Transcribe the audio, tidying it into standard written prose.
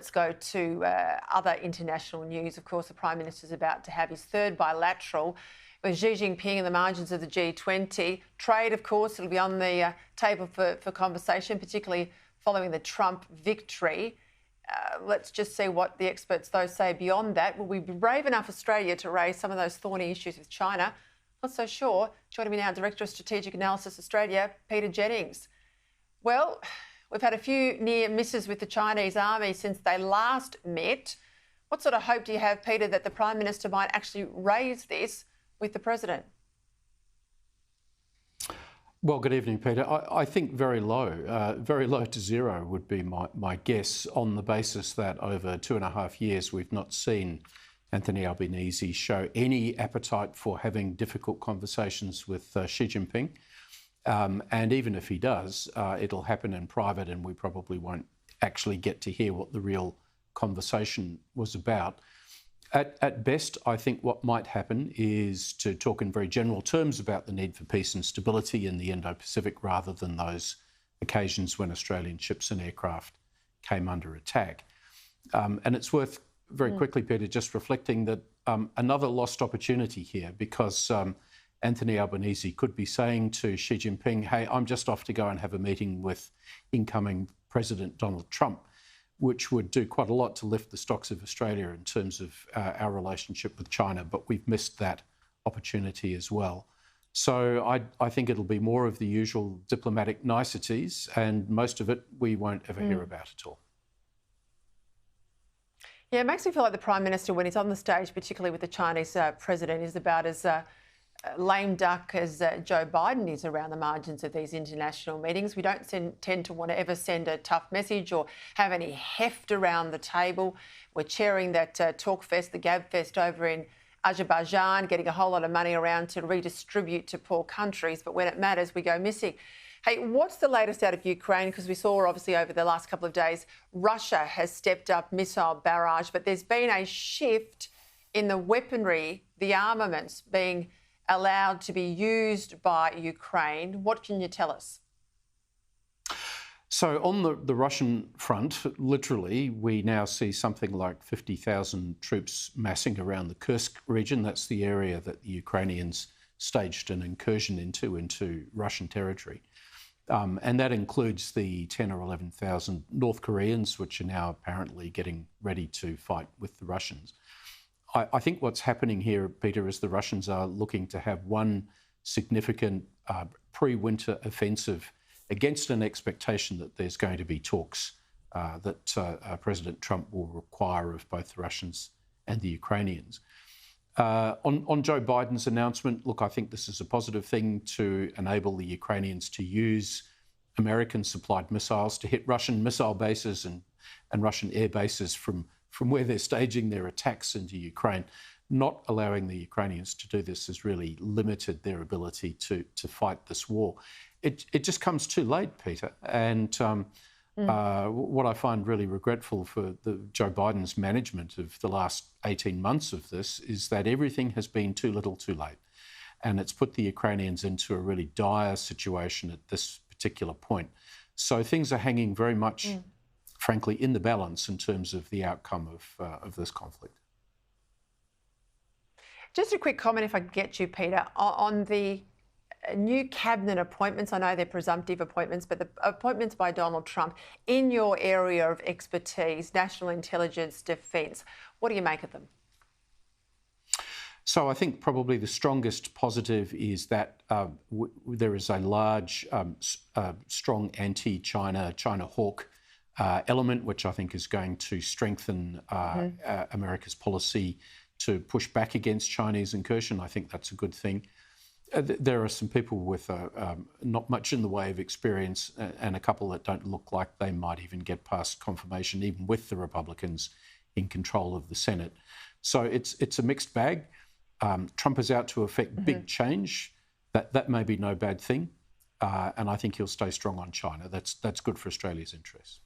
let's go to other international news. Of course, the Prime Minister's about to have his third bilateral with Xi Jinping in the margins of the G20. Trade, of course, it'll be on the table for conversation, particularly following the Trump victory. Let's just see what the experts, though, say beyond that. Will we be brave enough, Australia, to raise some of those thorny issues with China? Not so sure. Joining me now, Director of Strategic Analysis Australia, Peta Jennings. Well, we've had a few near misses with the Chinese army since they last met. What sort of hope do you have, Peter, that the Prime Minister might actually raise this with the President? Well, good evening, Peter. I think very low to zero would be my guess, on the basis that over 2.5 years we've not seen Anthony Albanese show any appetite for having difficult conversations with Xi Jinping. And even if he does, it'll happen in private and we probably won't actually get to hear what the real conversation was about. At best, I think what might happen is to talk in very general terms about the need for peace and stability in the Indo-Pacific, rather than those occasions when Australian ships and aircraft came under attack. And it's worth very quickly, Peter, just reflecting that another lost opportunity here, because Anthony Albanese could be saying to Xi Jinping, hey, I'm just off to go and have a meeting with incoming President Donald Trump, which would do quite a lot to lift the stocks of Australia in terms of our relationship with China, but we've missed that opportunity as well. So I think it'll be more of the usual diplomatic niceties, and most of it we won't ever hear about at all. Yeah, it makes me feel like the Prime Minister, when he's on the stage, particularly with the Chinese President, is about as lame duck as Joe Biden is around the margins of these international meetings. We don't tend to want to ever send a tough message or have any heft around the table. We're chairing that talk fest, the Gab Fest over in Azerbaijan, getting a whole lot of money around to redistribute to poor countries. But when it matters, we go missing. Hey, what's the latest out of Ukraine? Because we saw, obviously, over the last couple of days, Russia has stepped up missile barrage, but there's been a shift in the weaponry, the armaments being allowed to be used by Ukraine. What can you tell us? So on the Russian front, literally, we now see something like 50,000 troops massing around the Kursk region. That's the area that the Ukrainians staged an incursion into Russian territory. And that includes the 10 or 11,000 North Koreans, which are now apparently getting ready to fight with the Russians. I think what's happening here, Peter, is the Russians are looking to have one significant pre-winter offensive against an expectation that there's going to be talks that President Trump will require of both the Russians and the Ukrainians. On Joe Biden's announcement, look, I think this is a positive thing to enable the Ukrainians to use American-supplied missiles to hit Russian missile bases and Russian air bases from where they're staging their attacks into Ukraine. Not allowing the Ukrainians to do this has really limited their ability to fight this war. It just comes too late, Peter. And what I find really regretful for Joe Biden's management of the last 18 months of this is that everything has been too little too late. And it's put the Ukrainians into a really dire situation at this particular point. So things are hanging very much frankly, in the balance in terms of the outcome of this conflict. Just a quick comment, if I could get you, Peter, on the new cabinet appointments. I know they're presumptive appointments, but the appointments by Donald Trump in your area of expertise, national intelligence, defence. What do you make of them? So I think probably the strongest positive is that there is a large, strong anti-China, China hawk element, which I think is going to strengthen America's policy to push back against Chinese incursion. I think that's a good thing. There are some people with not much in the way of experience and a couple that don't look like they might even get past confirmation, even with the Republicans in control of the Senate. So it's a mixed bag. Trump is out to effect big change. That may be no bad thing. And I think he'll stay strong on China. That's good for Australia's interests.